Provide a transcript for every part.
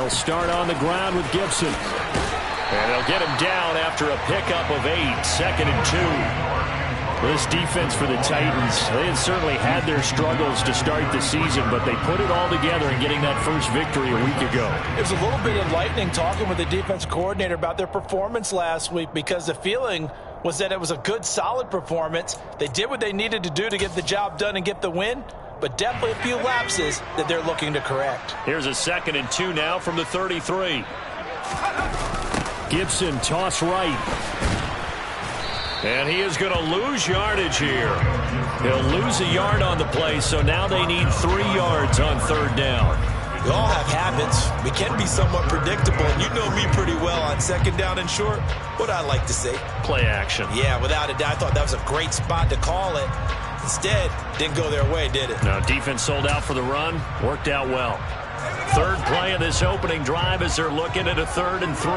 They'll start on the ground with Gibson. And they'll get him down after a pickup of 8, 2nd and 2. This defense for the Titans, they had certainly had their struggles to start the season, but they put it all together in getting that first victory a week ago. It was a little bit enlightening talking with the defense coordinator about their performance last week, because the feeling was that it was a good, solid performance. They did what they needed to do to get the job done and get the win, but definitely a few lapses that they're looking to correct. Here's a 2nd and 2 now from the 33. Gibson toss right. And he is going to lose yardage here. He'll lose a yard on the play, so now they need 3 yards on 3rd down. We all have habits. We can be somewhat predictable, and you know me pretty well on 2nd down and short. What I like to say? Play action. Yeah, without a doubt. I thought that was a great spot to call it. Instead, didn't go their way, did it? No, defense sold out for the run. Worked out well. 3rd play of this opening drive as they're looking at a 3rd and 3.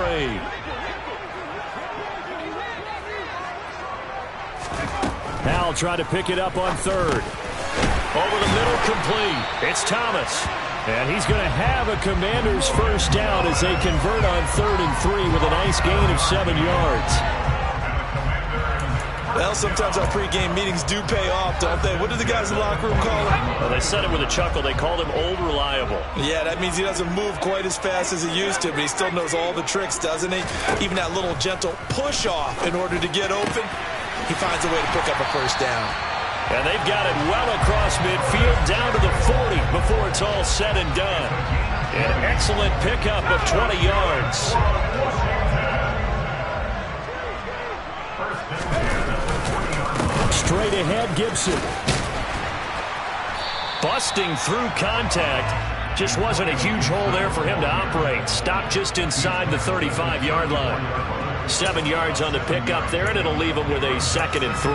Howell tried to pick it up on 3rd. Over the middle, complete. It's Thomas. And he's going to have a Commanders first down as they convert on 3rd and 3 with a nice gain of 7 yards. Well, sometimes our pregame meetings do pay off, don't they? What do the guys in the locker room call him? Well, they said it with a chuckle. They called him Old Reliable. Yeah, that means he doesn't move quite as fast as he used to, but he still knows all the tricks, doesn't he? Even that little gentle push-off in order to get open, he finds a way to pick up a first down. And they've got it well across midfield down to the 40 before it's all said and done. An excellent pickup of 20 yards. Straight ahead, Gibson. Busting through contact. Just wasn't a huge hole there for him to operate. Stopped just inside the 35-yard line. 7 yards on the pickup there, and it'll leave him with a 2nd and 3.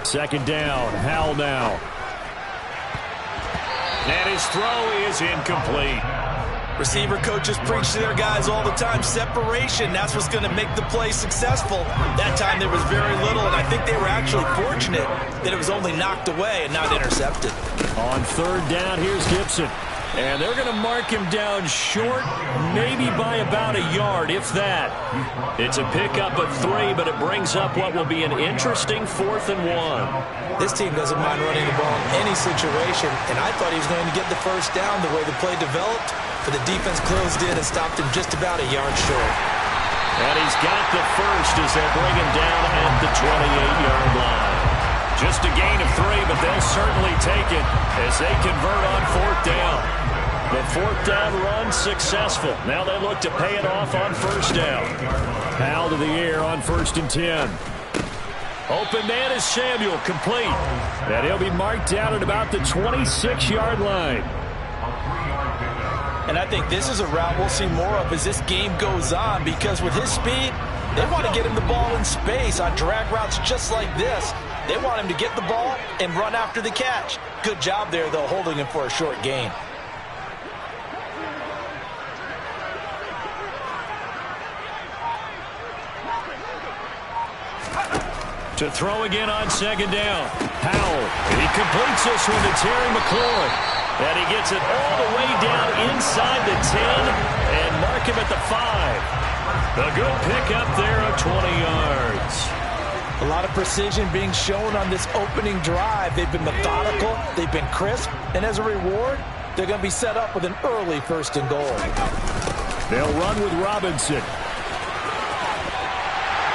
2nd down, Howell now. And his throw is incomplete. Receiver coaches preach to their guys all the time. Separation, that's what's going to make the play successful. That time there was very little, and I think they were actually fortunate that it was only knocked away and not intercepted. On 3rd down, here's Gibson. And they're going to mark him down short, maybe by about a yard, if that. It's a pickup of 3, but it brings up what will be an interesting 4th and 1. This team doesn't mind running the ball in any situation, and I thought he was going to get the first down the way the play developed, but the defense closed in and stopped him just about a yard short. And he's got the first as they bring him down at the 28-yard line. Just a gain of 3, but they'll certainly take it as they convert on 4th down. The 4th down run successful. Now they look to pay it off on 1st down. Howell to the air on 1st and 10. Open man is Samuel, complete. And he'll be marked down at about the 26-yard line. And I think this is a route we'll see more of as this game goes on, because with his speed, they want to get him the ball in space on drag routes just like this. They want him to get the ball and run after the catch. Good job there, though, holding him for a short gain. To throw again on 2nd down. Howell, and he completes this one to Terry McLaurin. And he gets it all the way down inside the 10 and mark him at the 5. A good pickup there of 20 yards. A lot of precision being shown on this opening drive. They've been methodical, they've been crisp, and as a reward, they're going to be set up with an early 1st and goal. They'll run with Robinson.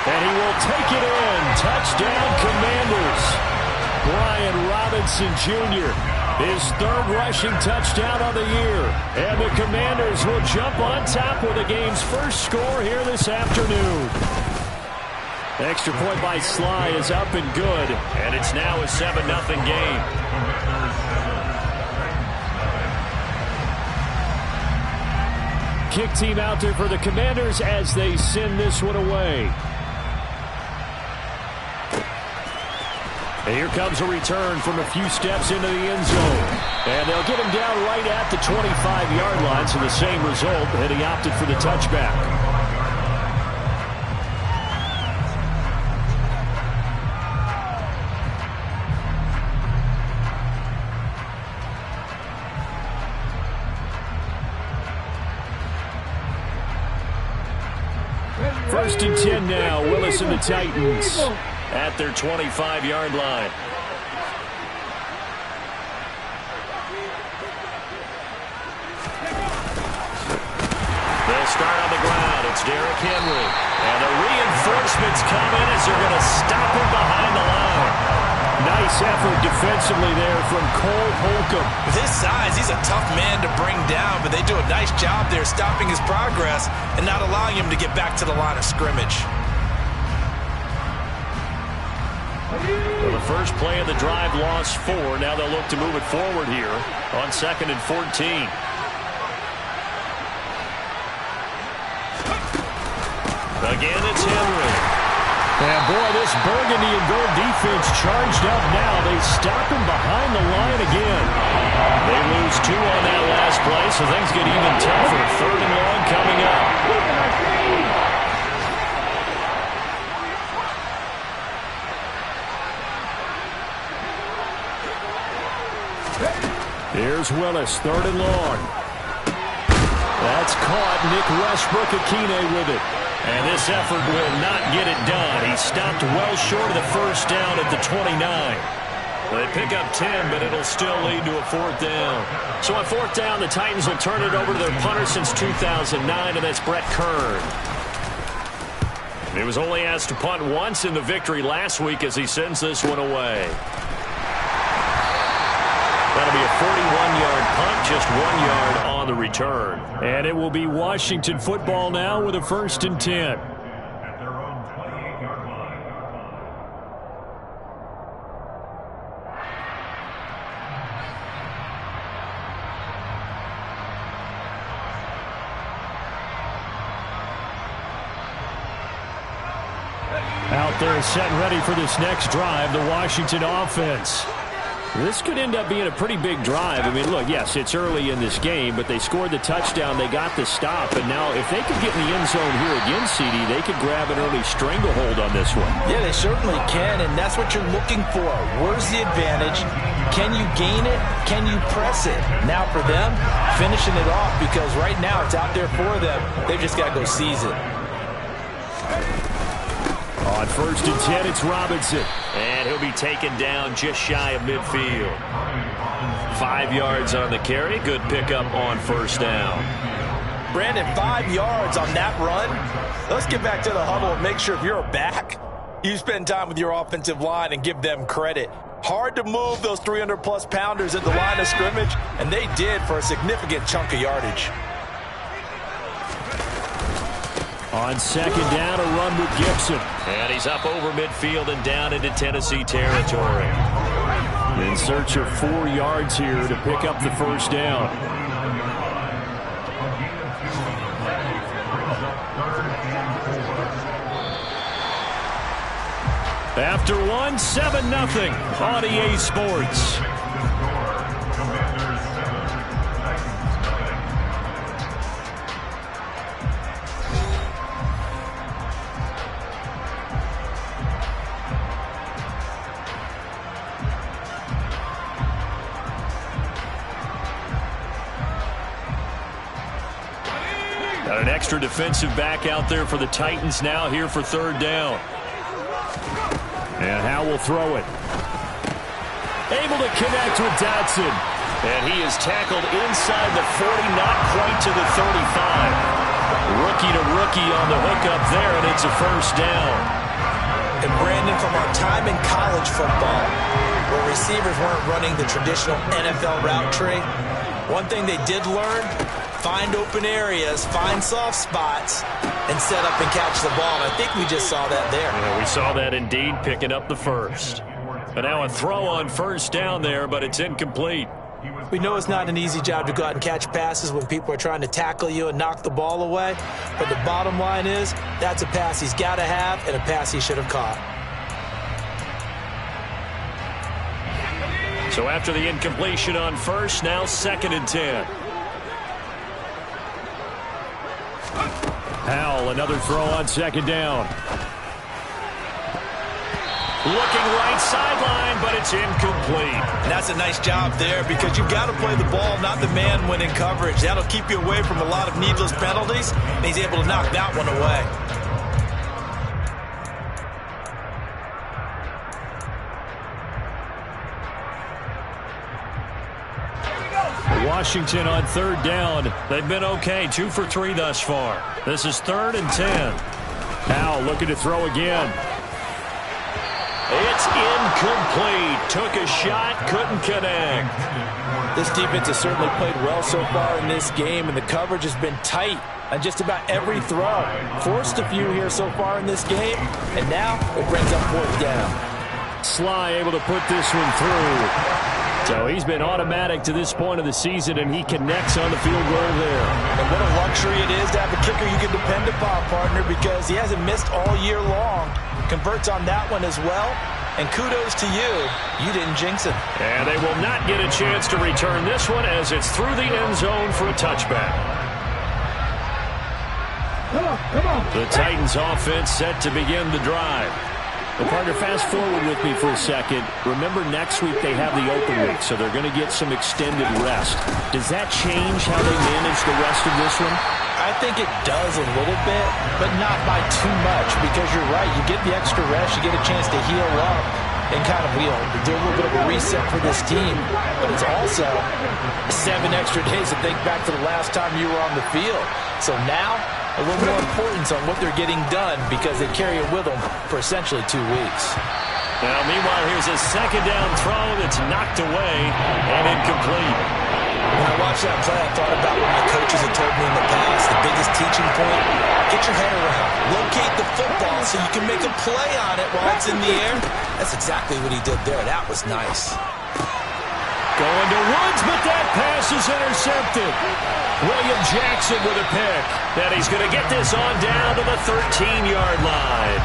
And he will take it in. Touchdown, Commanders. Brian Robinson Jr., his 3rd rushing touchdown on the year. And the Commanders will jump on top with the game's first score here this afternoon. Extra point by Sly is up and good, and it's now a 7-0 game. Kick team out there for the Commanders as they send this one away. And here comes a return from a few steps into the end zone. And they'll get him down right at the 25-yard line, so the same result, and he opted for the touchback. First and 10 now. Willis and the Titans at their 25-yard line. They'll start on the ground. It's Derrick Henry. And the reinforcements come in as they're going to stop him behind the line. Nice effort defensively there from Cole Holcomb. With his size, he's a tough man to bring down, but they do a nice job there stopping his progress and not allowing him to get back to the line of scrimmage. Well, the first play of the drive lost 4. Now they'll look to move it forward here on 2nd and 14. Again, it's Henry. And boy, this burgundy and gold defense charged up now. They stop him behind the line again. They lose 2 on that last play, so things get even tougher. 3rd and long coming up. Here's Willis, 3rd and long. That's caught. Nick Westbrook-Akine with it. And this effort will not get it done. He stopped well short of the first down at the 29. They pick up 10, but it'll still lead to a 4th down. So on 4th down, the Titans will turn it over to their punter since 2009, and that's Brett Kern. He was only asked to punt once in the victory last week as he sends this one away. That'll be a 41-yard punt, just 1 yard on the return. And it will be Washington football now with a 1st and 10. Out there set and ready for this next drive, the Washington offense. This could end up being a pretty big drive. I mean, look, yes, it's early in this game, but they scored the touchdown. They got the stop. And now if they could get in the end zone here again, CD, they could grab an early stranglehold on this one. Yeah, they certainly can, and that's what you're looking for. Where's the advantage? Can you gain it? Can you press it? Now for them, finishing it off, because right now it's out there for them. They've just got to go seize it. On 1st and 10, it's Robinson. And he'll be taken down just shy of midfield. 5 yards on the carry. Good pickup on 1st down. Brandon, 5 yards on that run. Let's get back to the huddle and make sure if you're back, you spend time with your offensive line and give them credit. Hard to move those 300-plus pounders at the line of scrimmage, and they did for a significant chunk of yardage. On 2nd down, a run with Gibson. And he's up over midfield and down into Tennessee territory. In search of 4 yards here to pick up the 1st down. After 1, 7-0 on EA Sports. Got an extra defensive back out there for the Titans now here for 3rd down. And Howe will throw it. Able to connect with Dotson. And he is tackled inside the 40, not quite to the 35. Rookie to rookie on the hookup there, and it's a 1st down. And Brandon, from our time in college football, where receivers weren't running the traditional NFL route tree, one thing they did learn, find open areas, find soft spots, and set up and catch the ball. And I think we just saw that there. Yeah, we saw that indeed, picking up the 1st. But now a throw on 1st down there, but it's incomplete. We know it's not an easy job to go out and catch passes when people are trying to tackle you and knock the ball away. But the bottom line is, that's a pass he's got to have and a pass he should have caught. So after the incompletion on 1st, now 2nd and 10. Howell, another throw on 2nd down. Looking right sideline, but it's incomplete. And that's a nice job there because you've got to play the ball, not the man when in coverage. That'll keep you away from a lot of needless penalties, and he's able to knock that one away. Washington on third down. They've been okay, 2 for 3 thus far. This is 3rd and 10. Powell looking to throw again. It's incomplete. Took a shot, couldn't connect. This defense has certainly played well so far in this game, and the coverage has been tight on just about every throw. Forced a few here so far in this game, and now it brings up 4th down. Sly able to put this one through. So he's been automatic to this point of the season, and he connects on the field goal there. And what a luxury it is to have a kicker you can depend upon, partner, because he hasn't missed all year long. Converts on that one as well. And kudos to you. You didn't jinx it. And they will not get a chance to return this one as it's through the end zone for a touchback. Come on. The Titans offense set to begin the drive. Well, partner, fast forward with me for a second. Remember, next week they have the open week, so they're going to get some extended rest. Does that change how they manage the rest of this one? I think it does a little bit, but not by too much, because you're right. You get the extra rest, you get a chance to heal up and kind of do a little bit of a reset for this team. But it's also 7 extra days to think back to the last time you were on the field. So now, a little more importance on what they're getting done because they carry it with them for essentially 2 weeks. Now, meanwhile, here's a 2nd down throw that's knocked away and incomplete. When I watched that play, I thought about what my coaches had told me in the past. The biggest teaching point, get your head around. Locate the football so you can make a play on it while it's in the air. That's exactly what he did there. That was nice. Going to Woods, but that pass is intercepted. William Jackson with a pick. And he's going to get this on down to the 13-yard line.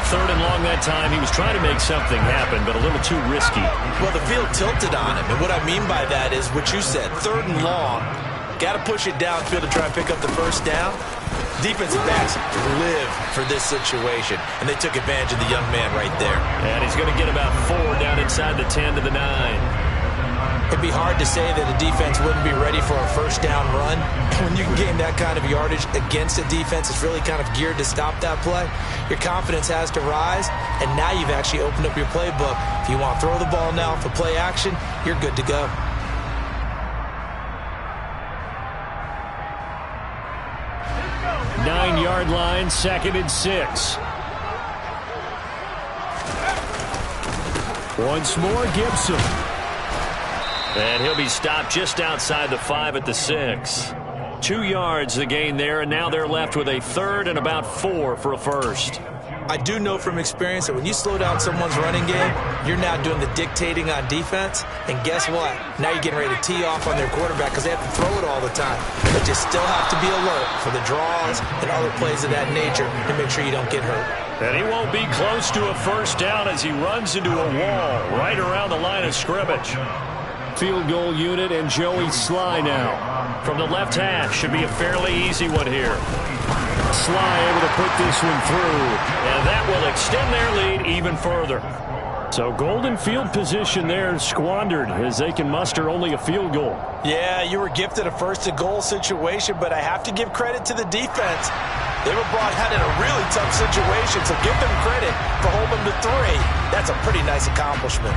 3rd and long that time. He was trying to make something happen, but a little too risky. Well, the field tilted on him, and what I mean by that is what you said, 3rd and long. Got to push it downfield to try and pick up the 1st down. Defensive backs live for this situation, and they took advantage of the young man right there. And he's going to get about 4 down inside the 10 to the 9. It'd be hard to say that a defense wouldn't be ready for a 1st down run. When you can gain that kind of yardage against a defense, it's really kind of geared to stop that play. Your confidence has to rise, and now you've actually opened up your playbook. If you want to throw the ball now for play action, you're good to go. Nine-yard line, 2nd and 6. Once more, Gibson. And he'll be stopped just outside the 5 at the 6. 2 yards the gain there, and now they're left with a 3rd and about 4 for a 1st. I do know from experience that when you slow down someone's running game, you're now doing the dictating on defense. And guess what? Now you're getting ready to tee off on their quarterback because they have to throw it all the time. But you still have to be alert for the draws and other plays of that nature to make sure you don't get hurt. And he won't be close to a 1st down as he runs into a wall right around the line of scrimmage. Field goal unit and Joey Sly now. From the left hash, should be a fairly easy one here. Sly able to put this one through. And that will extend their lead even further. So golden field position there squandered as they can muster only a field goal. Yeah, you were gifted a 1st and goal situation, but I have to give credit to the defense. They were brought out in a really tough situation, so give them credit for holding them to 3. That's a pretty nice accomplishment.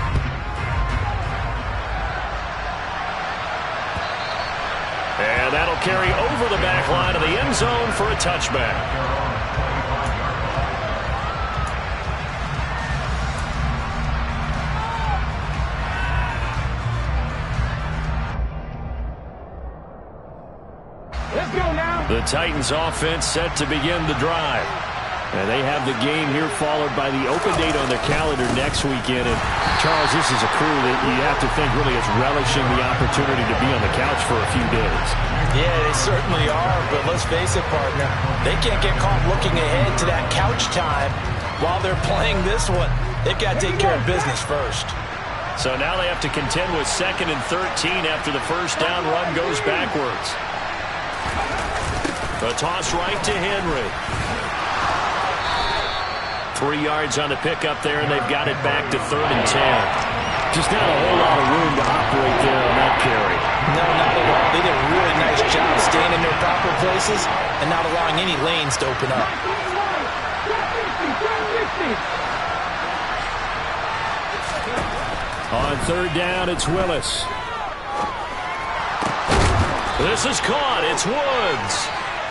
And that'll carry over the back line of the end zone for a touchback. Let's go now. The Titans offense set to begin the drive. And they have the game here followed by the open date on their calendar next weekend. And Charles, this is a crew that you have to think really is relishing the opportunity to be on the couch for a few days. Yeah, they certainly are, but let's face it, partner. They can't get caught looking ahead to that couch time while they're playing this one. They've got to take care of business first. So now they have to contend with 2nd and 13 after the 1st down run goes backwards. A toss right to Henry. 3 yards on the pickup there, and they've got it back to 3rd and 10. Just not a whole lot of room to operate there on that carry. No, not at all. They did a really nice job staying in their proper places and not allowing any lanes to open up. On 3rd down, it's Willis. This is caught. It's Woods.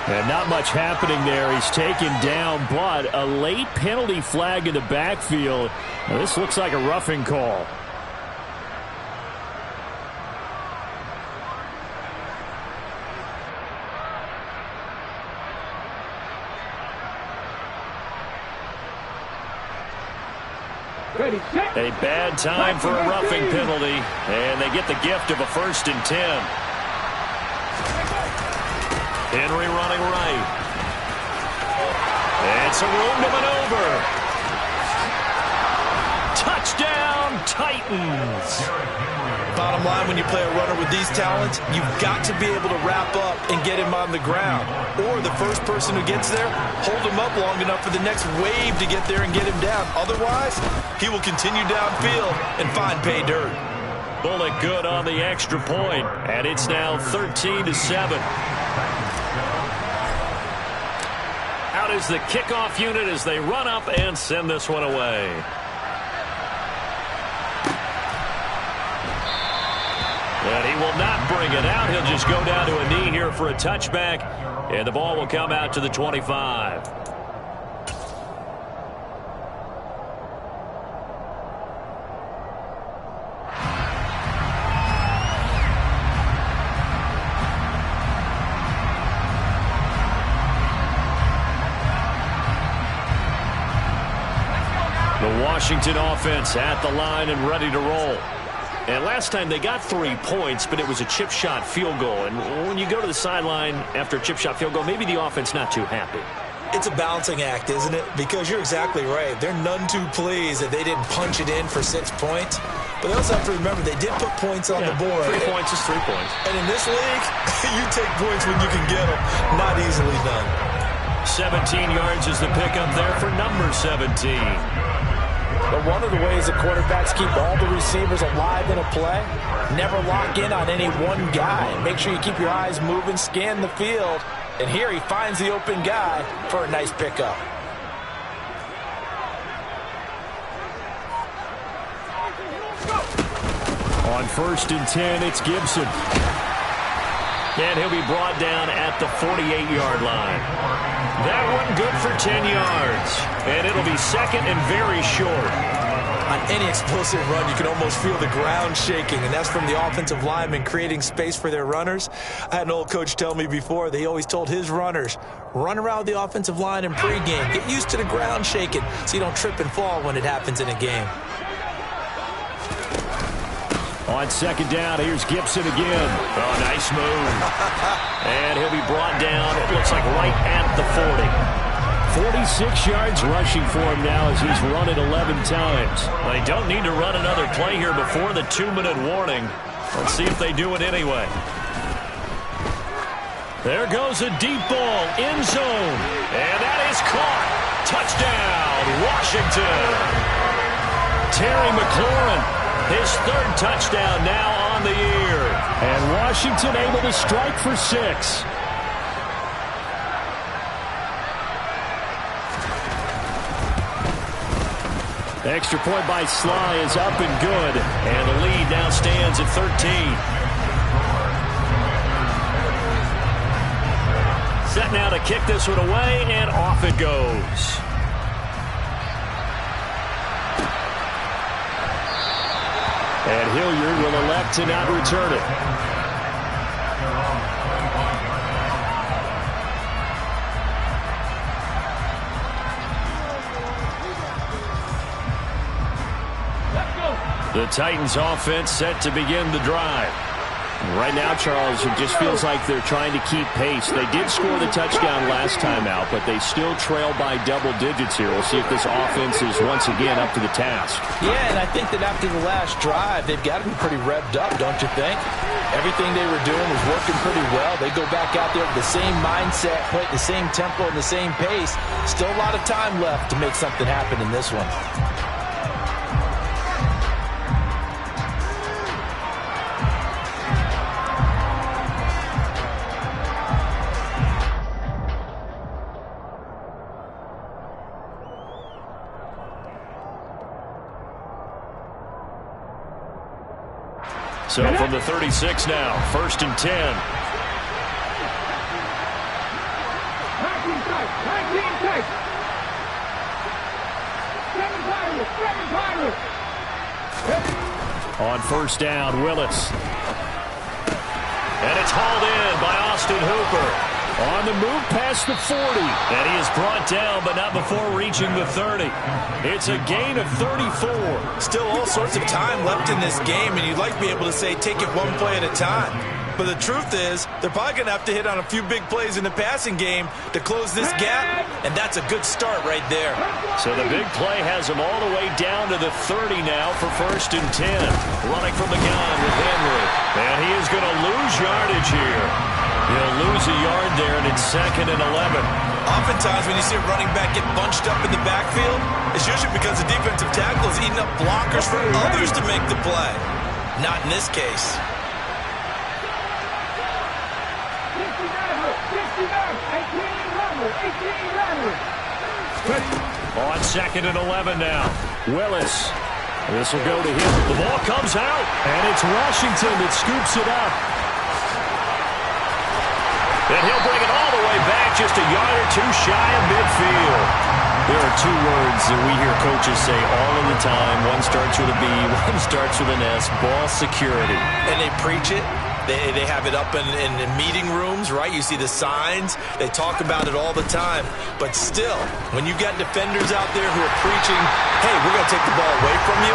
And not much happening there. He's taken down, but a late penalty flag in the backfield. Now, this looks like a roughing call. A bad time for a roughing penalty, and they get the gift of a 1st and 10. Henry running right. It's a room to maneuver. Touchdown, Titans. Bottom line, when you play a runner with these talents, you've got to be able to wrap up and get him on the ground. Or the first person who gets there, hold him up long enough for the next wave to get there and get him down. Otherwise, he will continue downfield and find pay dirt. Bullock good on the extra point, and it's now 13-7. Out is the kickoff unit as they run up and send this one away. And he will not bring it out. He'll just go down to a knee here for a touchback, and the ball will come out to the 25. The Washington offense at the line and ready to roll. And last time they got 3 points, but it was a chip shot field goal. And when you go to the sideline after a chip shot field goal, maybe the offense not too happy. It's a balancing act, isn't it? Because you're exactly right. They're none too pleased that they didn't punch it in for 6 points. But they also have to remember they did put points on the board. 3 points is 3 points. And in this league, you take points when you can get them. Not easily done. 17 yards is the pickup there for number 17. But one of the ways that quarterbacks keep all the receivers alive in a play, never lock in on any one guy. Make sure you keep your eyes moving, scan the field. And here he finds the open guy for a nice pickup. On 1st and 10, it's Gibson. And he'll be brought down at the 48-yard line. That one good for 10 yards. And it'll be 2nd and very short. On any explosive run, you can almost feel the ground shaking, and that's from the offensive linemen creating space for their runners. I had an old coach tell me before, they always told his runners, run around the offensive line in pregame. Get used to the ground shaking so you don't trip and fall when it happens in a game. On 2nd down, here's Gibson again. Oh, nice move. And he'll be brought down, it looks like right at the 40. 46 yards rushing for him now as he's run it 11 times. Well, they don't need to run another play here before the 2-minute warning. Let's see if they do it anyway. There goes a deep ball, end zone. And that is caught. Touchdown, Washington. Terry McLaurin. His 3rd touchdown now on the year. And Washington able to strike for 6. Extra point by Sly is up and good. And the lead now stands at 13. Set now to kick this one away, and off it goes. And Hilliard will elect to not return it. The Titans offense set to begin the drive. Right now, Charles, it just feels like they're trying to keep pace. They did score the touchdown last time out, but they still trail by double digits here. We'll see if this offense is once again up to the task. Yeah, and I think that after the last drive, they've got to be pretty revved up, don't you think? Everything they were doing was working pretty well. They go back out there with the same mindset, play at the same tempo and the same pace. Still a lot of time left to make something happen in this one. So from the 36 now, 1st and 10. tight. 19 tight. 7 Pirates. 7 Pirates. On first down, Willis. And it's hauled in by Austin Hooper. On the move past the 40. And he is brought down, but not before reaching the 30. It's a gain of 34. Still all sorts of time left in this game, and you'd like to be able to say take it one play at a time. But the truth is, they're probably going to have to hit on a few big plays in the passing game to close this gap, and that's a good start right there. So the big play has him all the way down to the 30 now for 1st and 10. Running from the gun with Henry. And he is going to lose yardage here. He'll lose a yard there, and it's 2nd and 11. Oftentimes when you see a running back get bunched up in the backfield, it's usually because the defensive tackle is eating up blockers for others to make the play. Not in this case. 18 On 2nd and 11 now. Willis. This will go to him. The ball comes out. And it's Washington that scoops it up. And he'll bring it all the way back, just a yard or two shy of midfield. There are two words that we hear coaches say all of the time. One starts with a B, one starts with an S. Ball security. And they preach it. They have it up in meeting rooms, right? You see the signs. They talk about it all the time. But still, when you got defenders out there who are preaching, hey, we're going to take the ball away from you,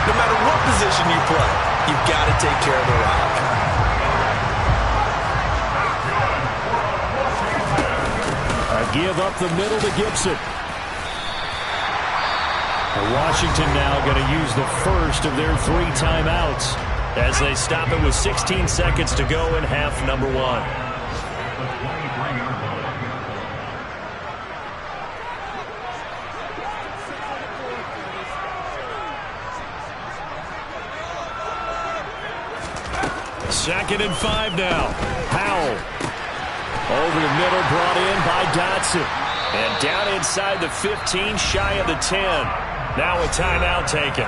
no matter what position you play, you've got to take care of the rock. Give up the middle to Gibson. Washington now going to use the first of their 3 timeouts as they stop it with 16 seconds to go in half number 1. Second and 5 now. Howell. Over the middle, brought in by Dotson. And down inside the 15, shy of the 10. Now a timeout taken.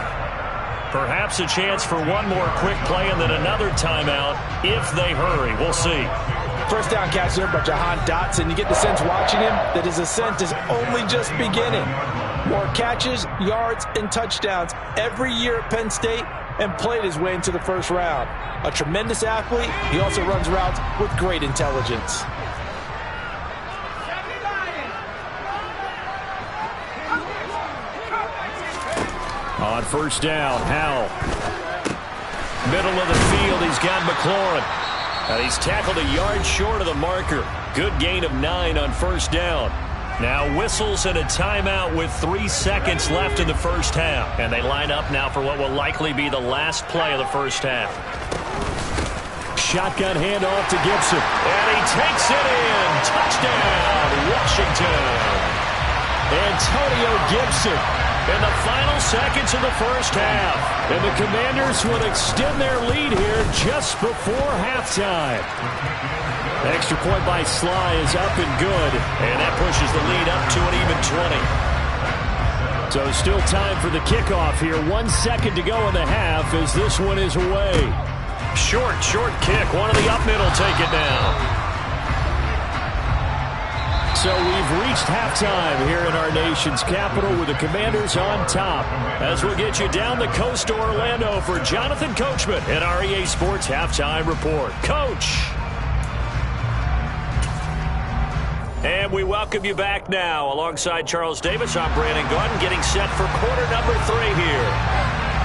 Perhaps a chance for one more quick play and then another timeout if they hurry. We'll see. First down catch there by Jahan Dotson. You get the sense watching him that his ascent is only just beginning. More catches, yards, and touchdowns every year at Penn State, and played his way into the first round. A tremendous athlete. He also runs routes with great intelligence. On first down, Howell. Middle of the field, he's got McLaurin. And he's tackled a yard short of the marker. Good gain of 9 on first down. Now whistles and a timeout with 3 seconds left in the first half. And they line up now for what will likely be the last play of the first half. Shotgun handoff to Gibson. And he takes it in. Touchdown, Washington. Antonio Gibson. In the final seconds of the first half. And the Commanders will extend their lead here just before halftime. Extra point by Sly is up and good. And that pushes the lead up to an even 20. So still time for the kickoff here. 1 second to go in the half as this one is away. Short kick. One of the up middle take it down. So we've reached halftime here in our nation's capital with the Commanders on top. As we'll get you down the coast to Orlando for Jonathan Coachman in our EA Sports Halftime Report. Coach! And we welcome you back now. Alongside Charles Davis, I'm Brandon Gunn, getting set for quarter number 3 here.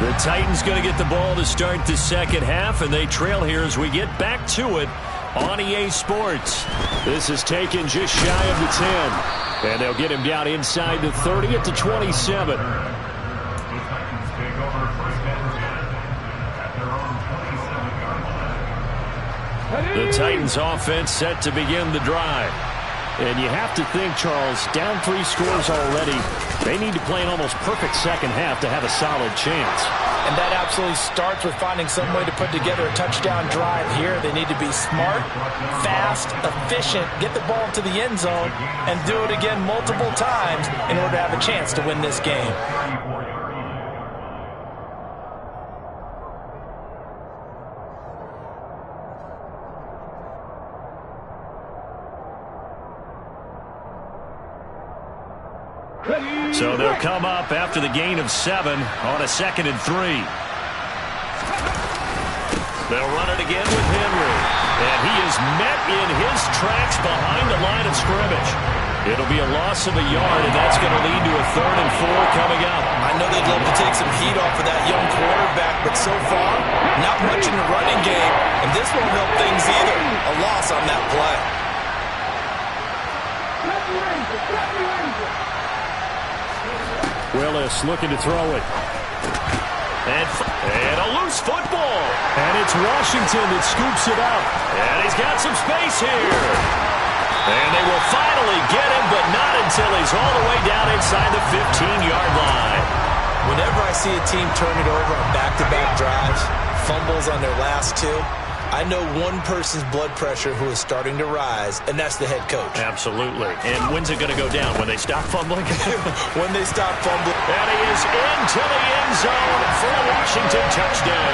The Titans going to get the ball to start the second half, and they trail here as we get back to it on EA Sports. This is taken just shy of the 10. And they'll get him down inside the 30 at the 27. The Titans offense set to begin the drive. And you have to think, Charles, down 3 scores already. They need to play an almost perfect second half to have a solid chance. And that absolutely starts with finding some way to put together a touchdown drive here. They need to be smart, fast, efficient, get the ball to the end zone, and do it again multiple times in order to have a chance to win this game. So they'll come up after the gain of 7 on a 2nd and 3. They'll run it again with Henry. And he is met in his tracks behind the line of scrimmage. It'll be a loss of a yard, and that's going to lead to a 3rd and 4 coming up. I know they'd love to take some heat off of that young quarterback, but so far, not much in the running game, and this won't help things either. A loss on that play. Willis looking to throw it. And a loose football. And it's Washington that scoops it up. And he's got some space here. And they will finally get him, but not until he's all the way down inside the 15-yard line. Whenever I see a team turn it over on back-to-back drives, fumbles on their last 2, I know one person's blood pressure who is starting to rise, and that's the head coach. Absolutely. And when's it going to go down? When they stop fumbling? When they stop fumbling. And he is into the end zone for a Washington touchdown.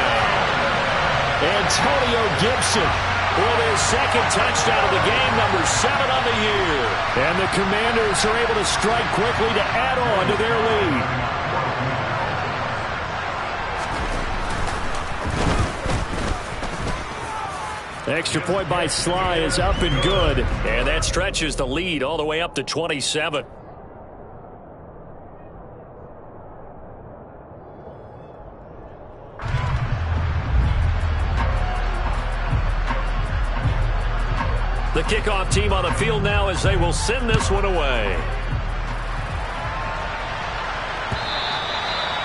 Antonio Gibson with his 2nd touchdown of the game, number 7 on the year. And the Commanders are able to strike quickly to add on to their lead. Extra point by Sly is up and good. And that stretches the lead all the way up to 27. The kickoff team on the field now as they will send this one away.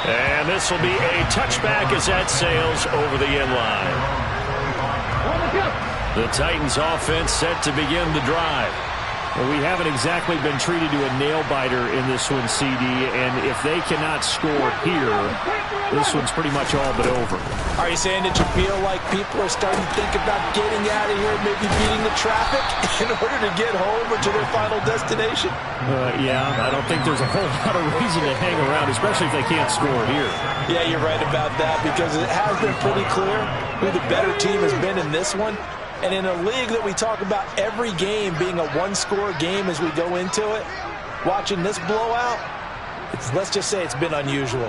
And this will be a touchback as that sails over the end line. The Titans offense set to begin the drive. Well, we haven't exactly been treated to a nail-biter in this one, CD, and if they cannot score here, this one's pretty much all but over. Are you saying that you feel like people are starting to think about getting out of here, maybe beating the traffic in order to get home or to their final destination? Yeah, I don't think there's a whole lot of reason to hang around, especially if they can't score here. Yeah, you're right about that, because it has been pretty clear who the better team has been in this one. And in a league that we talk about every game being a one-score game as we go into it, watching this blowout, let's just say it's been unusual.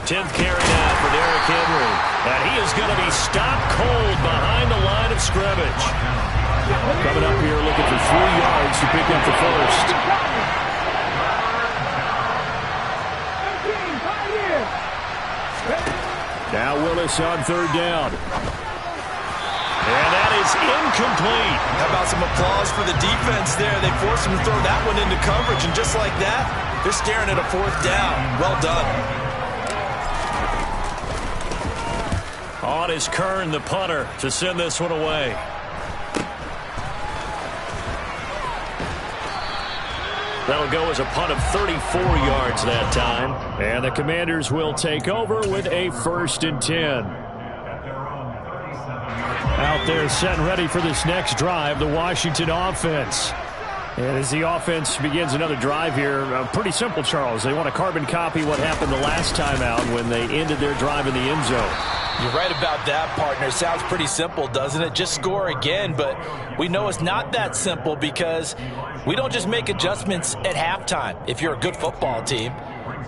Tenth carry now for Derrick Henry. And he is going to be stopped cold behind the line of scrimmage. Coming up here looking for 3 yards to pick up the first. Now Willis on 3rd down. And that is incomplete. How about some applause for the defense there? They forced him to throw that one into coverage, and just like that, they're staring at a 4th down. Well done. On is Kern, the punter, to send this one away. That'll go as a punt of 34 yards that time. And the Commanders will take over with a 1st and 10. Out there set and ready for this next drive, the Washington offense. And as the offense begins another drive here, pretty simple, Charles. They want to carbon copy what happened the last time out when they ended their drive in the end zone. You're right about that, partner. Sounds pretty simple, doesn't it? Just score again, but we know it's not that simple because we don't just make adjustments at halftime. If you're a good football team,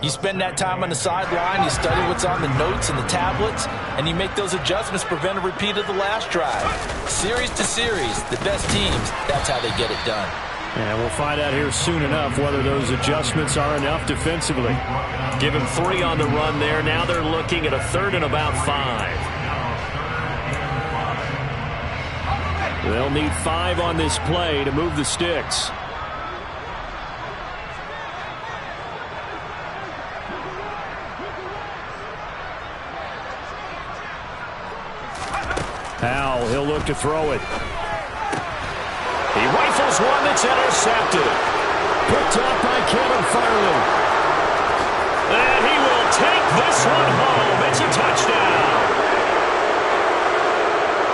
you spend that time on the sideline, you study what's on the notes and the tablets, and you make those adjustments to prevent a repeat of the last drive. Series to series, the best teams, that's how they get it done. And we'll find out here soon enough whether those adjustments are enough defensively. Give him 3 on the run there. Now they're looking at a 3rd and about 5. They'll need 5 on this play to move the sticks. Howell, he'll look to throw it. He rifles one that's intercepted. Picked up by Kevin Farley. And he will take this one home. It's a touchdown.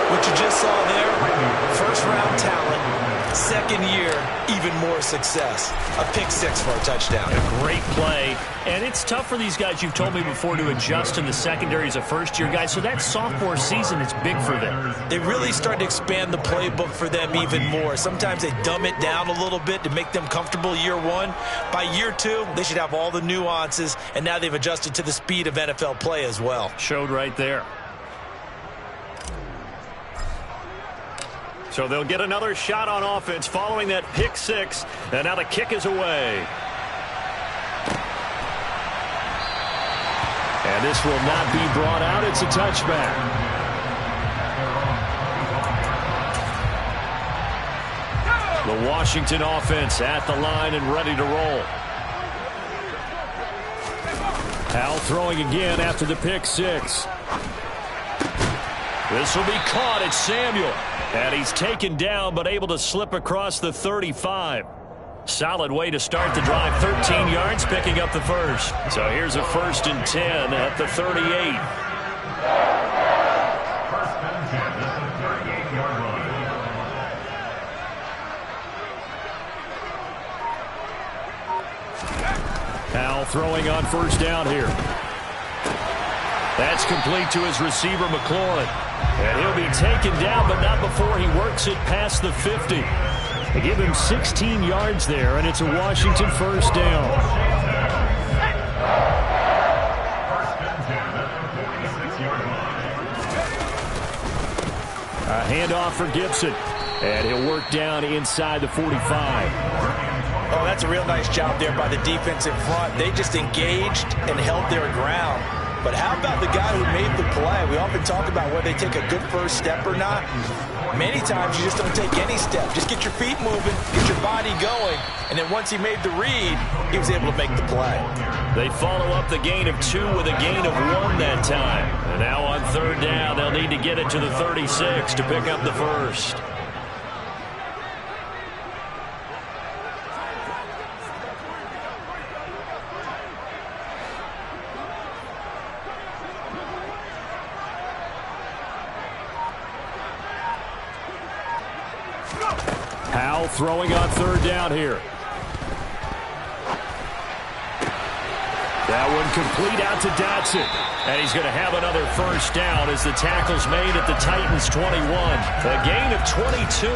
What you just saw there, first-round talent, Second year, even more success. A pick six for a touchdown. A great play. And it's tough for these guys, you've told me before, to adjust in the secondary as a first-year guy. So that sophomore season is big for them. They really start to expand the playbook for them even more. Sometimes they dumb it down a little bit to make them comfortable year one. By year two, they should have all the nuances, and now they've adjusted to the speed of NFL play as well. Showed right there. So they'll get another shot on offense following that pick six. And now the kick is away. And this will not be brought out. It's a touchback. The Washington offense at the line and ready to roll. Howell throwing again after the pick six. This will be caught. It's Samuel. And he's taken down but able to slip across the 35. Solid way to start the drive. 13 yards, picking up the first. So here's a 1st and 10 at the 38. Howell throwing on 1st down here. That's complete to his receiver, McLaurin. And he'll be taken down, but not before he works it past the 50. They give him 16 yards there, and it's a Washington 1st down. A handoff for Gibson. And he'll work down inside the 45. Oh, that's a real nice job there by the defense in front. They just engaged and held their ground. But how about the guy who made the play? We often talk about whether they take a good first step or not. Many times you just don't take any step. Just get your feet moving, get your body going, and then once he made the read, he was able to make the play. They follow up the gain of 2 with a gain of 1 that time. And now on 3rd down, they'll need to get it to the 36 to pick up the first. Howell throwing on 3rd down here. That one complete out to Dotson. And he's going to have another 1st down as the tackle's made at the Titans' 21. A gain of 22.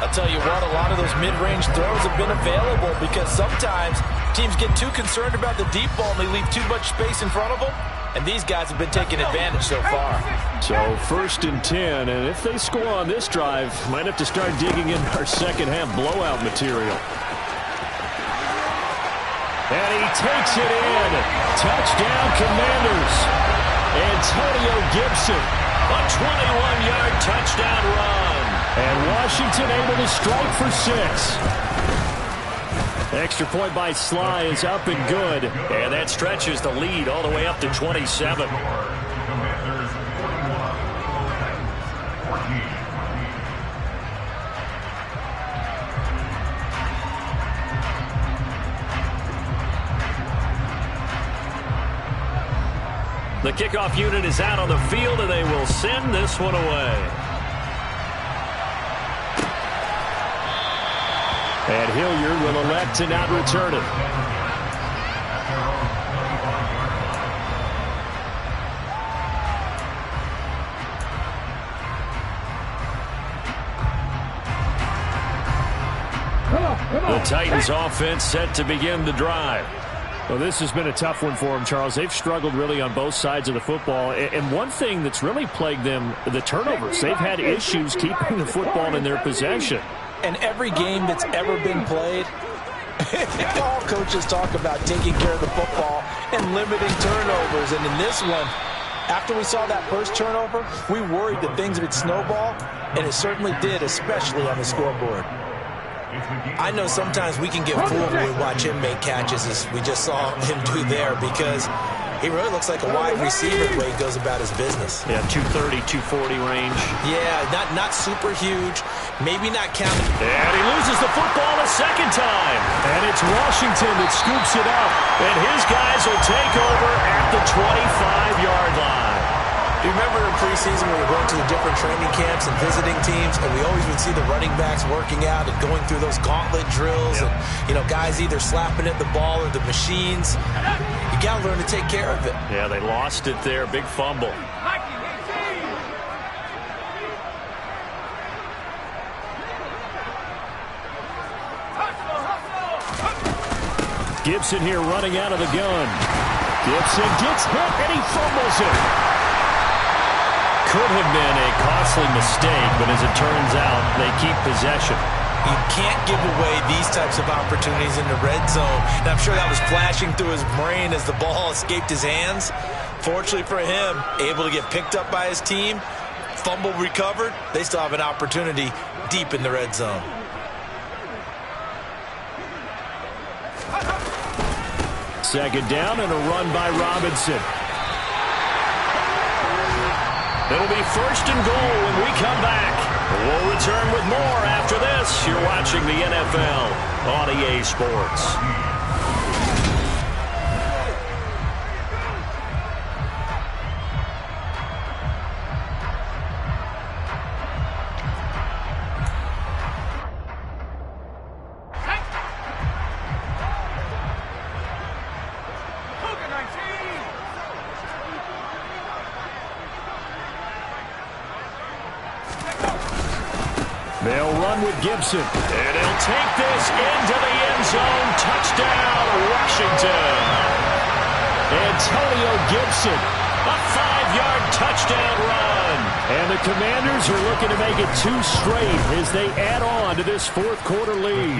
I'll tell you what, a lot of those mid-range throws have been available because sometimes teams get too concerned about the deep ball and they leave too much space in front of them. And these guys have been taking advantage so far. So 1st and 10, and if they score on this drive, might have to start digging in our second-half blowout material. And he takes it in. Touchdown, Commanders. Antonio Gibson. A 21-yard touchdown run. And Washington able to strike for 6. Extra point by Sly is up and good. And that stretches the lead all the way up to 27. The kickoff unit is out on the field, and they will send this one away. And Hilliard will elect to not return it. The Titans offense set to begin the drive. Well, this has been a tough one for them, Charles. They've struggled really on both sides of the football. And one thing that's really plagued them, the turnovers. They've had issues keeping the football in their possession. And every game that's ever been played, all coaches talk about taking care of the football and limiting turnovers. And in this one, after we saw that first turnover, we worried that things would snowball, and it certainly did, especially on the scoreboard. I know sometimes we can get fooled when we watch him make catches, as we just saw him do there, because he really looks like a wide receiver the way he goes about his business. Yeah, 230, 240 range. Yeah, not super huge, maybe not counting. And he loses the football a second time. And it's Washington that scoops it up. And his guys will take over at the 25-yard line. You remember in preseason when we were going to the different training camps and visiting teams, and we always would see the running backs working out and going through those gauntlet drills, and guys either slapping at the ball or the machines. You got to learn to take care of it. Yeah, they lost it there. Big fumble. Gibson here running out of the gun. Gibson gets hit and he fumbles it. Could have been a costly mistake, but as it turns out, they keep possession. You can't give away these types of opportunities in the red zone. And I'm sure that was flashing through his brain as the ball escaped his hands. Fortunately for him, able to get picked up by his team, fumble recovered. They still have an opportunity deep in the red zone. Second down and a run by Robinson. It'll be first and goal when we come back. We'll return with more after this. You're watching the NFL on EA Sports. They'll run with Gibson. And he'll take this into the end zone. Touchdown, Washington. Antonio Gibson. A 5-yard touchdown run. And the Commanders are looking to make it 2 straight as they add on to this fourth quarter lead.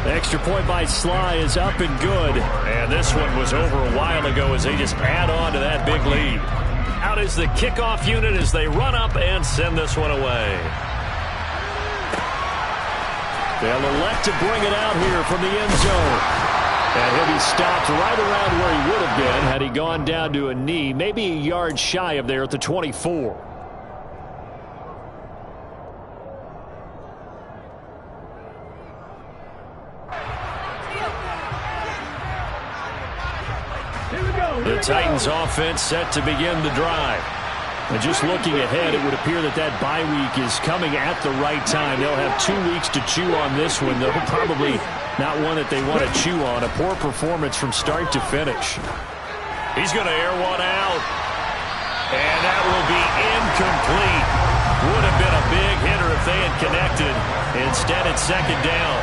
The extra point by Sly is up and good. And this one was over a while ago as they just add on to that big lead. Out is the kickoff unit as they run up and send this one away. They'll elect to bring it out here from the end zone. And he'll be stopped right around where he would have been had he gone down to a knee, maybe a yard shy of there at the 24. The Titans offense set to begin the drive. And just looking ahead, it would appear that that bye week is coming at the right time. They'll have 2 weeks to chew on this one, though probably not one that they want to chew on. A poor performance from start to finish. He's going to air one out. And that will be incomplete. Would have been a big hitter if they had connected. Instead, it's second down.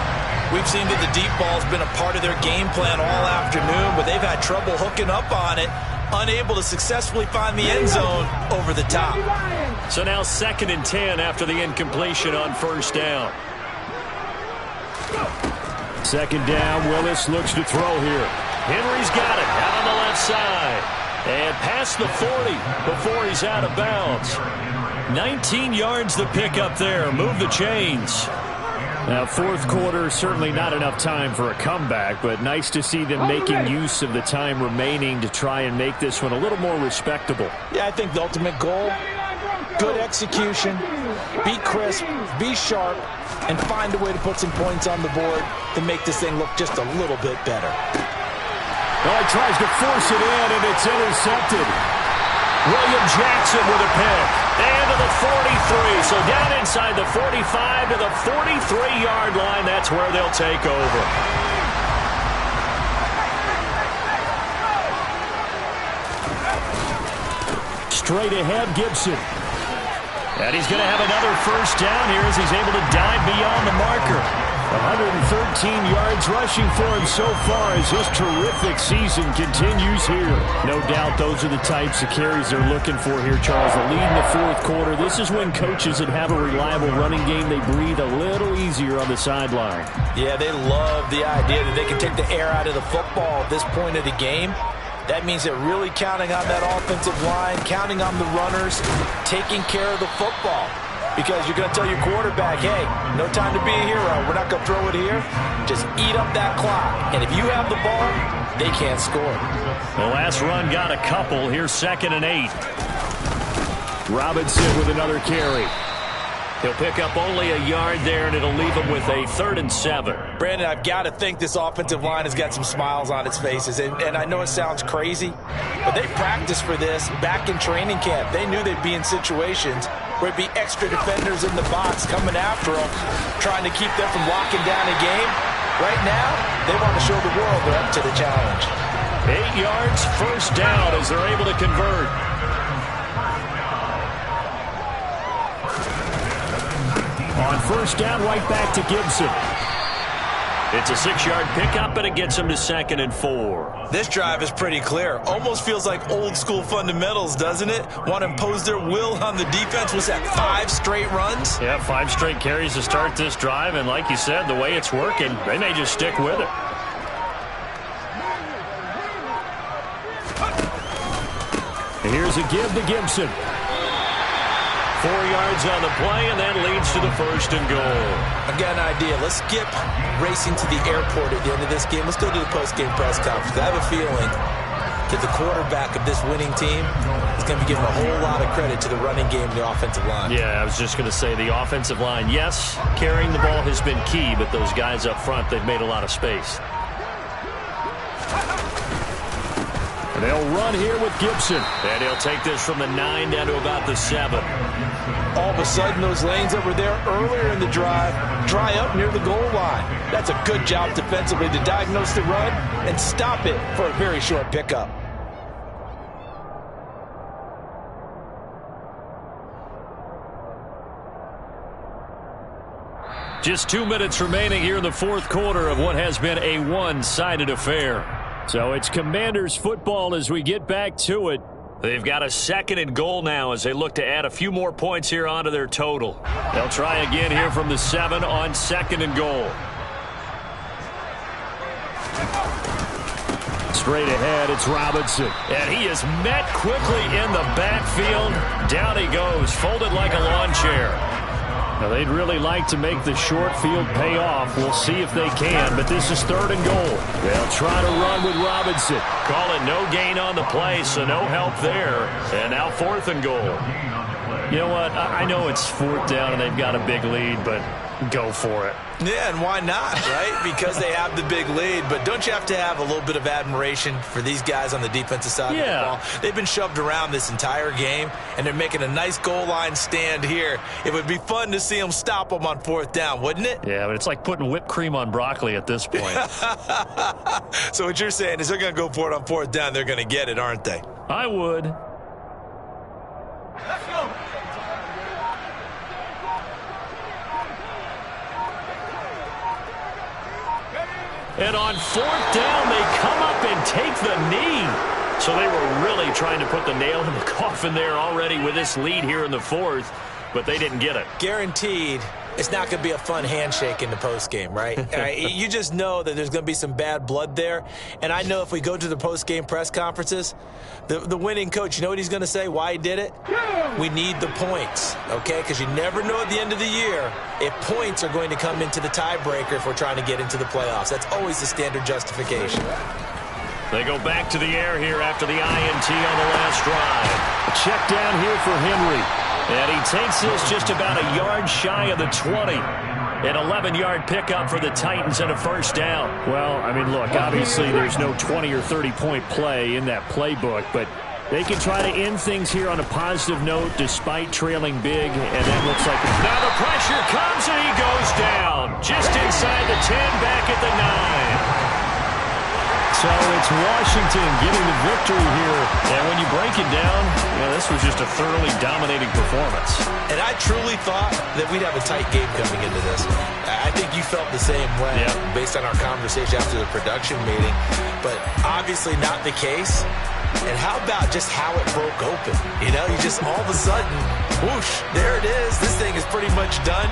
We've seen that the deep ball's been a part of their game plan all afternoon, but they've had trouble hooking up on it. Unable to successfully find the end zone over the top. So now 2nd and 10 after the incompletion on first down. Second down, Willis looks to throw here. Henry's got it out on the left side. And past the 40 before he's out of bounds. 19 yards the pickup there. Move the chains. Now, fourth quarter, certainly not enough time for a comeback, but nice to see them making use of the time remaining to try and make this one a little more respectable. Yeah, I think the ultimate goal, good execution, be crisp, be sharp, and find a way to put some points on the board to make this thing look just a little bit better. Well, he tries to force it in, and it's intercepted. William Jackson with a pick. And to the 43. So down inside the 45 to the 43-yard line. That's where they'll take over. Straight ahead, Gibson. And he's going to have another first down here as he's able to dive beyond the marker. 113 yards rushing for him so far as this terrific season continues here. No doubt those are the types of carries they're looking for here, Charles. The lead in the fourth quarter. This is when coaches that have a reliable running game, they breathe a little easier on the sideline. Yeah, they love the idea that they can take the air out of the football at this point of the game. That means they're really counting on that offensive line, counting on the runners, taking care of the football. Because you're going to tell your quarterback, hey, no time to be a hero. We're not going to throw it here. Just eat up that clock. And if you have the ball, they can't score. The last run got a couple. Here's 2nd and 8. Robinson with another carry. He'll pick up only a yard there, and it'll leave him with a 3rd and 7. Brandon, I've got to think this offensive line has got some smiles on its faces. And I know it sounds crazy, but they practiced for this back in training camp. They knew they'd be in situations where it'd be extra defenders in the box coming after them, trying to keep them from locking down a game. Right now, they want to show the world they're up to the challenge. 8 yards, 1st down as they're able to convert. On 1st down, right back to Gibson. It's a 6-yard pickup, and it gets him to 2nd and 4. This drive is pretty clear. Almost feels like old school fundamentals, doesn't it? Want to impose their will on the defense. Was that 5 straight runs? Yeah, 5 straight carries to start this drive, and like you said, the way it's working, they may just stick with it. Here's a give to Gibson. 4 yards on the play, and that leads to the 1st and goal. I've got an idea. Let's skip racing to the airport at the end of this game. Let's go to the post-game press conference. I have a feeling that the quarterback of this winning team is going to be giving a whole lot of credit to the running game and the offensive line. Yeah, I was just going to say the offensive line, yes, carrying the ball has been key, but those guys up front, they've made a lot of space. And they'll run here with Gibson. And he'll take this from the 9 down to about the 7. All of a sudden, those lanes that were there earlier in the drive dry up near the goal line. That's a good job defensively to diagnose the run and stop it for a very short pickup. Just 2 minutes remaining here in the 4th quarter of what has been a one-sided affair. So it's Commanders football as we get back to it. They've got a 2nd and goal now as they look to add a few more points here onto their total. They'll try again here from the 7 on 2nd and goal. Straight ahead, it's Robinson. And he is met quickly in the backfield. Down he goes, folded like a lawn chair. Now, they'd really like to make the short field pay off. We'll see if they can, but this is 3rd and goal. They'll try to run with Robinson. Call it no gain on the play, so no help there. And now 4th and goal. You know what? I know it's 4th down and they've got a big lead, but go for it. Yeah, and why not, right? Because they have the big lead. But don't you have to have a little bit of admiration for these guys on the defensive side of the ball? They've been shoved around this entire game, and they're making a nice goal line stand here. It would be fun to see them stop them on 4th down, wouldn't it? Yeah, but it's like putting whipped cream on broccoli at this point. So what you're saying is they're going to go for it on 4th down. They're going to get it, aren't they? I would. Let's go. And on 4th down, they come up and take the knee. So they were really trying to put the nail in the coffin there already with this lead here in the 4th, but they didn't get it. Guaranteed it's not going to be a fun handshake in the postgame, right? You just know that there's going to be some bad blood there. And I know if we go to the postgame press conferences, the winning coach, you know what he's going to say, why he did it? We need the points, okay? Because you never know at the end of the year if points are going to come into the tiebreaker if we're trying to get into the playoffs. That's always the standard justification. They go back to the air here after the INT on the last drive. A check down here for Henry. And he takes this just about a yard shy of the 20. An 11-yard pickup for the Titans and a 1st down. Well, I mean, look, obviously there's no 20 or 30-point play in that playbook, but they can try to end things here on a positive note despite trailing big, and that looks like now the pressure comes and he goes down. Just inside the 10, back at the 9. So it's Washington getting the victory here. And when you break it down, this was just a thoroughly dominating performance. And I truly thought that we'd have a tight game coming into this. I think you felt the same way based on our conversation after the production meeting. But obviously not the case. And how about just how it broke open? You just all of a sudden, whoosh, there it is. This thing is pretty much done.